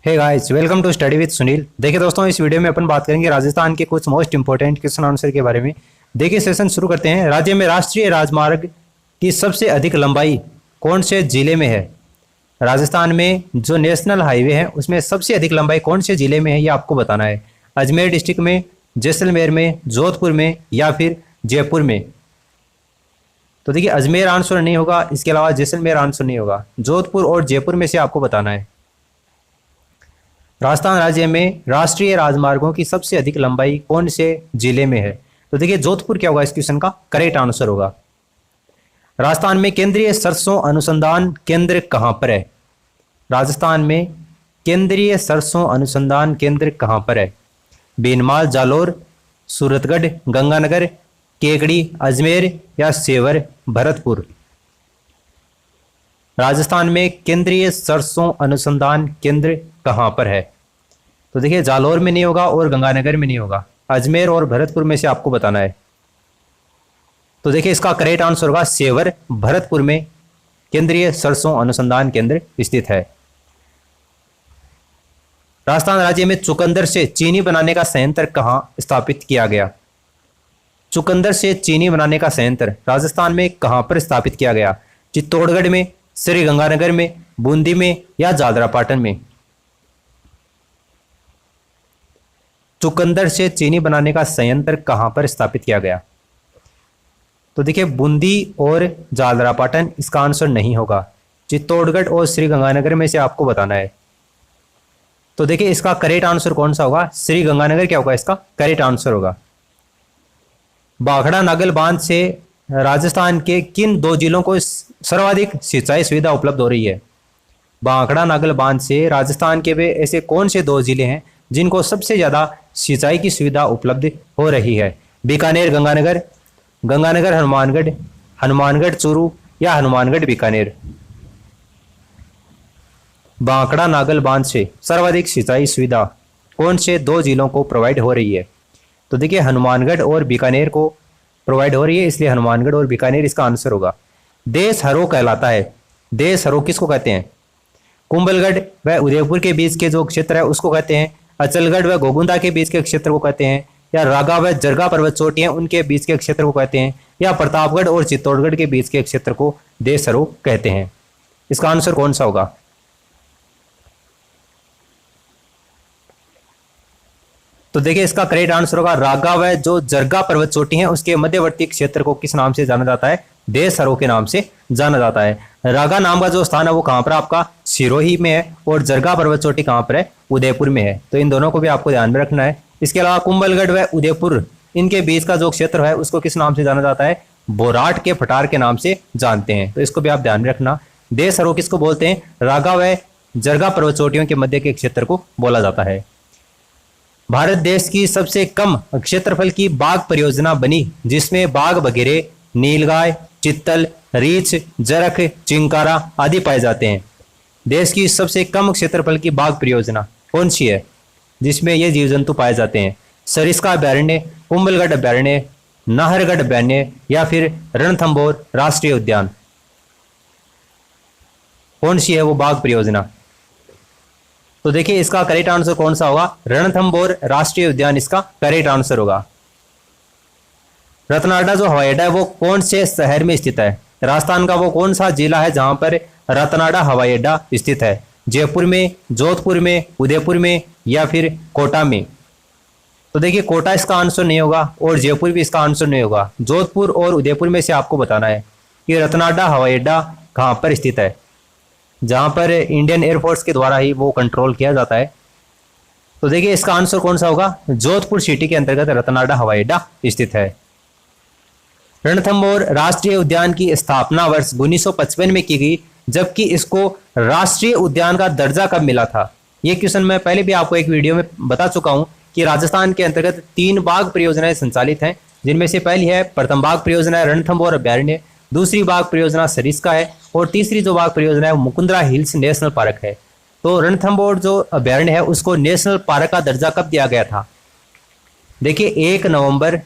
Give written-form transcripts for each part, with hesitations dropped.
Hey guys, welcome to study with Sunil. देखिए दोस्तों, इस वीडियो में अपन बात करेंगे राजस्थान के कुछ मोस्ट इंपोर्टेंट क्वेश्चन आंसर के बारे में। देखिए सेशन शुरू करते हैं। राज्य में राष्ट्रीय राजमार्ग की सबसे अधिक लंबाई कौन से जिले में है? राजस्थान में जो नेशनल हाईवे है उसमें सबसे अधिक लंबाई कौन से जिले में है, ये आपको बताना है। अजमेर डिस्ट्रिक्ट में, जैसलमेर में, जोधपुर में या फिर जयपुर में? तो देखिए अजमेर आंसर नहीं होगा, इसके अलावा जैसलमेर आंसर नहीं होगा। जोधपुर और जयपुर में से आपको बताना है। राजस्थान राज्य में राष्ट्रीय राजमार्गों की सबसे अधिक लंबाई कौन से जिले में है? तो देखिए जोधपुर क्या होगा इस क्वेश्चन का करेक्ट आंसर होगा। राजस्थान में केंद्रीय सरसों अनुसंधान केंद्र कहां पर है? राजस्थान में केंद्रीय सरसों अनुसंधान केंद्र कहां पर है? बीनमाल, जालोर, सूरतगढ़, गंगानगर, केकड़ी, अजमेर या सेवर, भरतपुर? राजस्थान में केंद्रीय सरसों अनुसंधान केंद्र कहां पर है? तो देखिए जालोर में नहीं होगा और गंगानगर में नहीं होगा। अजमेर और भरतपुर में से आपको बताना है। तो देखिए इसका करेक्ट आंसर होगा सेवर, भरतपुर में केंद्रीय सरसों अनुसंधान केंद्र स्थित है। राजस्थान राज्य में चुकंदर से चीनी बनाने का संयंत्र कहां स्थापित किया गया? चुकंदर से चीनी बनाने का संयंत्र राजस्थान में कहां पर स्थापित किया गया? चित्तौड़गढ़ में, श्री गंगानगर में, बूंदी में या जालरापाटन में? चुकंदर से चीनी बनाने का संयंत्र कहां पर स्थापित किया गया? तो देखिए बूंदी और जालरापाटन इसका आंसर नहीं होगा। चित्तौड़गढ़ और श्री गंगानगर में से आपको बताना है। तो देखिए इसका करेक्ट आंसर कौन सा होगा? श्री गंगानगर क्या होगा इसका करेक्ट आंसर होगा। भाखड़ा नागल बांध से राजस्थान के किन दो जिलों को सर्वाधिक सिंचाई सुविधा उपलब्ध हो रही है? भाखड़ा नागल बांध से राजस्थान के वे ऐसे कौन से दो जिले हैं जिनको सबसे ज्यादा सिंचाई की सुविधा उपलब्ध हो रही है? बीकानेर, गंगानगर, गंगानगर हनुमानगढ़, हनुमानगढ़ चूरू या हनुमानगढ़ बीकानेर? भाखड़ा नागल बांध से सर्वाधिक सिंचाई सुविधा कौन से दो जिलों को प्रोवाइड हो रही है? तो देखिए हनुमानगढ़ और बीकानेर को प्रोवाइड हो रही है, इसलिए हनुमानगढ़ और बीकानेर इसका आंसर होगा। देश हरो कहलाता है। देश हरो किसको कहते हैं? कुंभलगढ़ व उदयपुर के बीच के जो क्षेत्र है उसको कहते हैं। अचलगढ़ व गोगुंदा के बीच के क्षेत्र को कहते हैं। या रागा व जरगा पर्वत चोटियां उनके बीच के क्षेत्र को कहते हैं। या प्रतापगढ़ और चित्तौड़गढ़ के बीच के क्षेत्र को देश हरो कहते हैं। इसका आंसर कौन सा होगा? तो देखिए इसका करेक्ट आंसर होगा रागा व जो जरगा पर्वत चोटी है उसके मध्यवर्ती क्षेत्र को किस नाम से जाना जाता है? देश हरो के नाम से जाना जाता है। रागा नाम का जो स्थान है वो कहां पर आपका सिरोही में है और जरगा पर्वत चोटी कहां पर है? उदयपुर में है। तो इन दोनों को भी आपको ध्यान में रखना है। इसके अलावा कुंभलगढ़ व उदयपुर इनके बीच का जो क्षेत्र है उसको किस नाम से जाना जाता है? बोराट के पठार के नाम से जानते हैं। तो इसको भी आप ध्यान में रखना। देश हरो किसको बोलते हैं? रागा व जरगा पर्वत चोटियों के मध्य के क्षेत्र को बोला जाता है। भारत देश की सबसे कम क्षेत्रफल की बाघ परियोजना बनी जिसमें बाघ बघेरे, नीलगाय, चित्तल, रीछ, जरख, चिंकारा आदि पाए जाते हैं। देश की सबसे कम क्षेत्रफल की बाघ परियोजना कौन सी है जिसमें ये जीव जंतु पाए जाते हैं? सरिस्का अभ्यारण्य, कुंभलगढ़ अभ्यारण्य, नाहरगढ़ अभ्यारण्य या फिर रणथंभौर राष्ट्रीय उद्यान? कौन सी है वो बाघ परियोजना? तो देखिए इसका करेक्ट आंसर कौन सा होगा? रणथंभौर राष्ट्रीय उद्यान इसका करेक्ट आंसर होगा। रतनाडा जो हवाई अड्डा है वो कौन से शहर में स्थित है? राजस्थान का वो कौन सा जिला है जहां पर रतनाडा हवाई अड्डा स्थित है? जयपुर में, जोधपुर में, उदयपुर में या फिर कोटा में? तो देखिए कोटा इसका आंसर नहीं होगा और जयपुर भी इसका आंसर नहीं होगा। जोधपुर और उदयपुर में से आपको बताना है कि रतनाडा हवाई अड्डा कहां पर स्थित है, जहां पर इंडियन एयरफोर्स के द्वारा ही वो कंट्रोल किया जाता है। तो देखिए इसका आंसर कौन सा होगा? जोधपुर सिटी के अंतर्गत रतनाडा हवाई अड्डा स्थित है। रणथंभौर राष्ट्रीय उद्यान की स्थापना वर्ष 1955 में की गई, जबकि इसको राष्ट्रीय उद्यान का दर्जा कब मिला था? ये क्वेश्चन मैं पहले भी आपको एक वीडियो में बता चुका हूं कि राजस्थान के अंतर्गत 3 बाघ परियोजनाएं संचालित हैं, जिनमें से पहली है प्रथम बाघ परियोजना रणथंभौर अभ्यारण्य, दूसरी बाघ परियोजना सरिस्का है और तीसरी जो बाघ परियोजना है वो मुकुंदरा हिल्स नेशनल पार्क है। तो रणथंभौर जो अभ्यारण्य है उसको नेशनल पार्क का दर्जा कब दिया गया था? देखिए 1 नवंबर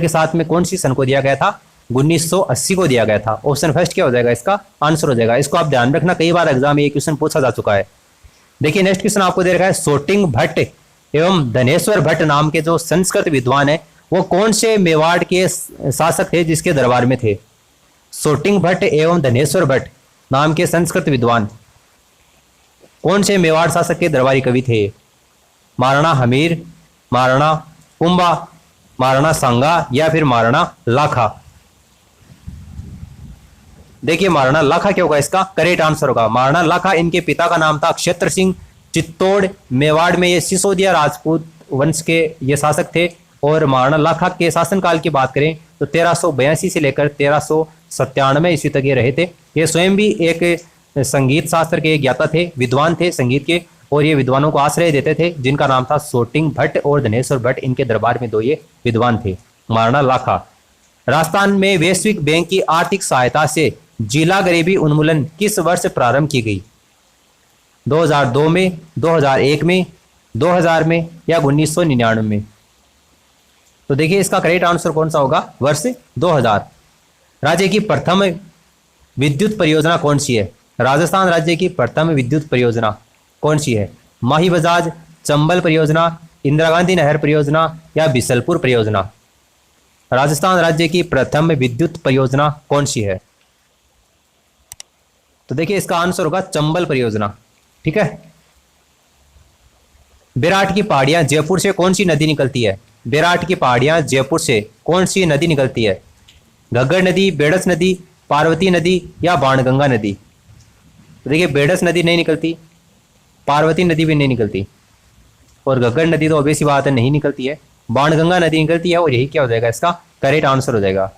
के साथ में कौन सी सन को दिया गया था? 1980 को दिया गया था। ऑप्शन फर्स्ट क्या हो जाएगा, इसका आंसर हो जाएगा। इसको आप ध्यान रखना, कई बार एग्जाम में ये क्वेश्चन पूछा जा चुका है। देखिए नेक्स्ट क्वेश्चन आपको दे रखा है, सोटिंग भट्ट एवं धनेश्वर भट्ट नाम के जो संस्कृत विद्वान है वो कौन से मेवाड़ के शासक थे जिसके दरबार में थे। सोटिंग भट्ट एवं धनेश्वर भट्ट नाम के संस्कृत विद्वान कौन से मेवाड़ शासक के दरबारी कवि थे। महाराणा हमीर, महाराणा कुंभा, महाराणा सांगा या फिर महाराणा लाखा। देखिए महाराणा लाखा क्या होगा, इसका करेक्ट आंसर होगा महाराणा लाखा। इनके पिता का नाम था क्षेत्र सिंह। चित्तौड़ मेवाड़ में ये सिसोदिया राजपूत वंश के ये शासक थे। और महाराणा लाखा के शासनकाल की बात करें तो 1382 से लेकर 1397 ईस्वी तक ये रहे थे। ये स्वयं भी एक संगीत शास्त्र के ज्ञाता थे, विद्वान थे संगीत के, और ये विद्वानों को आश्रय देते थे जिनका नाम था सोटिंग भट्ट और धनेश्वर भट्ट। इनके दरबार में दो ये विद्वान थे। महाराणा लाखा। राजस्थान में वैश्विक बैंक की आर्थिक सहायता से जिला गरीबी उन्मूलन किस वर्ष प्रारंभ की गई। 2002 में, 2001 में, 2000 में या 1999 में। तो देखिए इसका करेक्ट आंसर कौन सा होगा, वर्ष 2000। राज्य की प्रथम विद्युत परियोजना कौन सी है। राजस्थान राज्य की प्रथम विद्युत परियोजना कौन सी है। माही बजाज, चंबल परियोजना, इंदिरा गांधी नहर परियोजना या बिसलपुर परियोजना। राजस्थान राज्य की प्रथम विद्युत परियोजना कौन सी है। तो देखिए इसका आंसर होगा चंबल परियोजना। ठीक है। बेराट की पहाड़ियां जयपुर से कौन सी नदी निकलती है। बेराट की पहाड़ियां जयपुर से कौन सी नदी निकलती है। घग्गर नदी, बेड़स नदी, पार्वती नदी या बाणगंगा नदी। तो देखिए बेड़स नदी नहीं निकलती, पार्वती नदी भी नहीं निकलती, और घग्गर नदी तो ऑब्वियस सी बात है नहीं निकलती है। बाणगंगा नदी निकलती है, और यही क्या हो जाएगा, इसका करेक्ट आंसर हो जाएगा।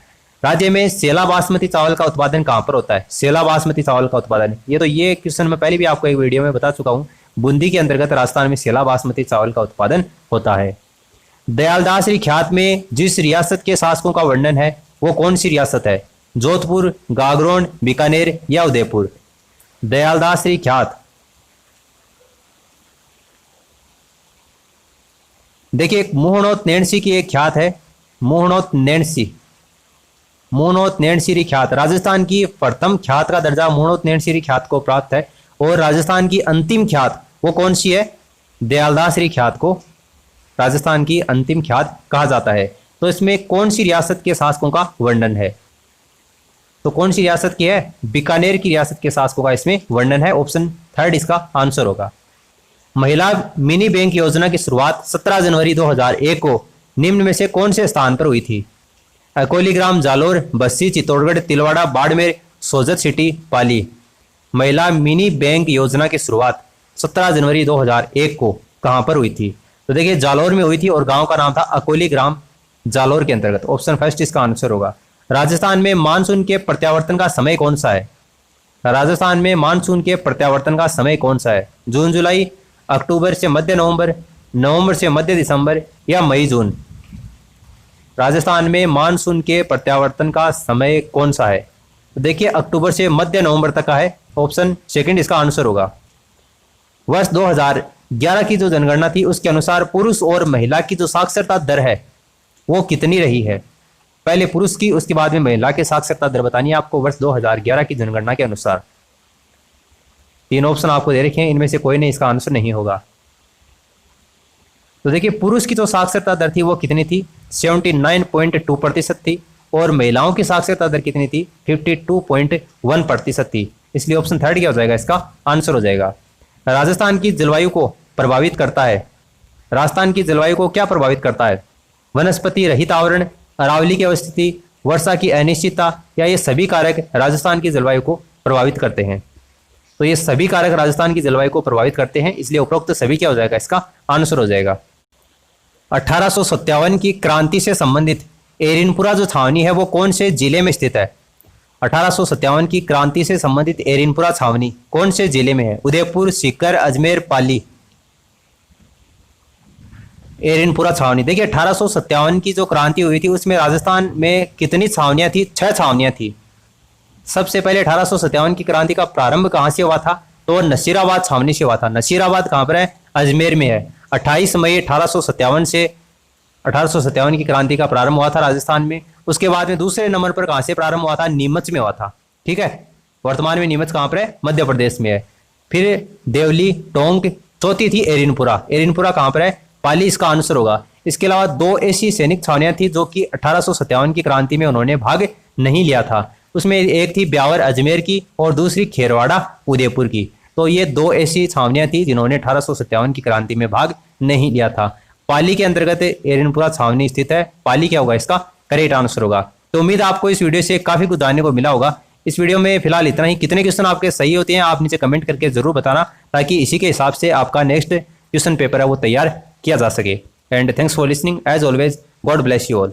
राज्य में सेला बासमती चावल का उत्पादन कहां पर होता है। सेला बासमती चावल का उत्पादन, ये क्वेश्चन मैं पहले भी आपको एक वीडियो में बता चुका हूं। बूंदी के अंतर्गत राजस्थान में सेला बासमती चावल का उत्पादन होता है। दयालदास ख्यात में जिस रियासत के शासकों का वर्णन है वो कौन सी रियासत है। जोधपुर, गागरोन, बीकानेर या उदयपुर। दयालदास ख्यात, देखिए मोहनोत नैणसी की एक ख्यात है, मोहनोत नैणसी, मोहनोत नैणसी ख्यात। राजस्थान की प्रथम ख्यात का दर्जा मोहनोत नैणसी ख्यात को प्राप्त है। और राजस्थान की अंतिम ख्यात वो कौन सी है, दयालदास ख्यात को राजस्थान की अंतिम ख्यात कहा जाता है। तो इसमें कौन सी रियासत के शासकों का वर्णन है। तो कौन सी रियासत की है, बीकानेर की रियासत के शासकों का इसमें वर्णन है। ऑप्शन थर्ड इसका आंसर होगा। महिला मिनी बैंक योजना की शुरुआत 17 जनवरी 2001 को निम्न में से कौन से स्थान पर हुई थी। अकोलीग्राम, जालोर, बस्सी, चित्तौड़गढ़, तिलवाड़ा, बाड़मेर, सोजत सिटी, पाली। महिला मिनी बैंक योजना की शुरुआत 17 जनवरी 2001 को कहां पर हुई थी। तो देखिए जालोर में हुई थी, और गांव का नाम था अकोलीग्राम, जालोर के अंतर्गत। ऑप्शन फर्स्ट इसका आंसर होगा। राजस्थान में मानसून के प्रत्यावर्तन का समय कौन सा है। राजस्थान में मानसून के प्रत्यावर्तन का समय कौन सा है। जून जुलाई, अक्टूबर से मध्य नवंबर, नवंबर से मध्य दिसंबर या मई जून। राजस्थान में मानसून के प्रत्यावर्तन का समय कौन सा है। तो देखिए अक्टूबर से मध्य नवंबर तक का है। ऑप्शन सेकंड इसका आंसर होगा। वर्ष 2011 की जो जनगणना थी उसके अनुसार पुरुष और महिला की जो साक्षरता दर है वो कितनी रही है। पहले पुरुष की, उसके बाद में महिला की साक्षरता दर बतानी है आपको वर्ष 2011 की जनगणना के अनुसार। तीन ऑप्शन आपको दे रखे हैं, इनमें से कोई नहीं इसका आंसर नहीं होगा। तो देखिए पुरुष की जो साक्षरता दर थी वो कितनी थी, 79.2% थी, और महिलाओं की साक्षरता दर कितनी थी, 52.1% थी। इसलिए ऑप्शन थर्ड क्या हो जाएगा, इसका आंसर हो जाएगा। राजस्थान की जलवायु को प्रभावित करता है। राजस्थान की जलवायु को क्या प्रभावित करता है। वनस्पति रहित आवरण, अरावली की अवस्थिति, वर्षा की अनिश्चितता या ये सभी कारक राजस्थान की जलवायु को प्रभावित करते हैं। तो ये सभी कारक राजस्थान की जलवायु को प्रभावित करते हैं, इसलिए उपरोक्त सभी क्या हो जाएगा, इसका आंसर हो जाएगा। 1857 की क्रांति से संबंधित एरिनपुरा जो छावनी है वो कौन से जिले में स्थित है। 1857 की क्रांति से संबंधित एरिनपुरा छावनी कौन से जिले में है। उदयपुर, सीकर, अजमेर, पाली। एरिनपुरा छावनी, देखिए 1857 की जो क्रांति हुई थी उसमें राजस्थान में कितनी छावनियां थी, 6 छावनियां थी। सबसे पहले 1857 की क्रांति का प्रारंभ कहां से हुआ था, तो नसीराबाद छावनी से हुआ था। नसीराबाद कहां पर है, अजमेर में है। 28 मई 1857 से 1857 की क्रांति का प्रारंभ हुआ था राजस्थान में, उसके बाद में दूसरे नंबर पर कहां से प्रारंभ हुआ था? नीमच में हुआ था। ठीक है, वर्तमान में नीमच कहां पर है? मध्य प्रदेश में है। फिर देवली, टोंक, चौथी थी एरिनपुरा। एरिनपुरा कहां पर है? पाली इसका आंसर होगा। इसके अलावा दो ऐसी सैनिक छावनियां थी जो कि 1857 की क्रांति में उन्होंने भाग नहीं लिया था। उसमें एक थी ब्यावर अजमेर की और दूसरी खेरवाड़ा उदयपुर की। तो ये दो ऐसी छावनियां थी जिन्होंने 1857 की क्रांति में भाग नहीं लिया था। पाली के अंतर्गत एरिनपुरा छावनी स्थित है। पाली क्या होगा? इसका करेक्ट आंसर होगा। तो उम्मीद है आपको इस वीडियो से काफी कुछ जानने को मिला होगा। इस वीडियो में फिलहाल इतना ही। कितने क्वेश्चन आपके सही होते हैं आप नीचे कमेंट करके जरूर बताना, ताकि इसी के हिसाब से आपका नेक्स्ट क्वेश्चन पेपर है वो तैयार किया जा सके। And thanks for listening as always. God bless you all.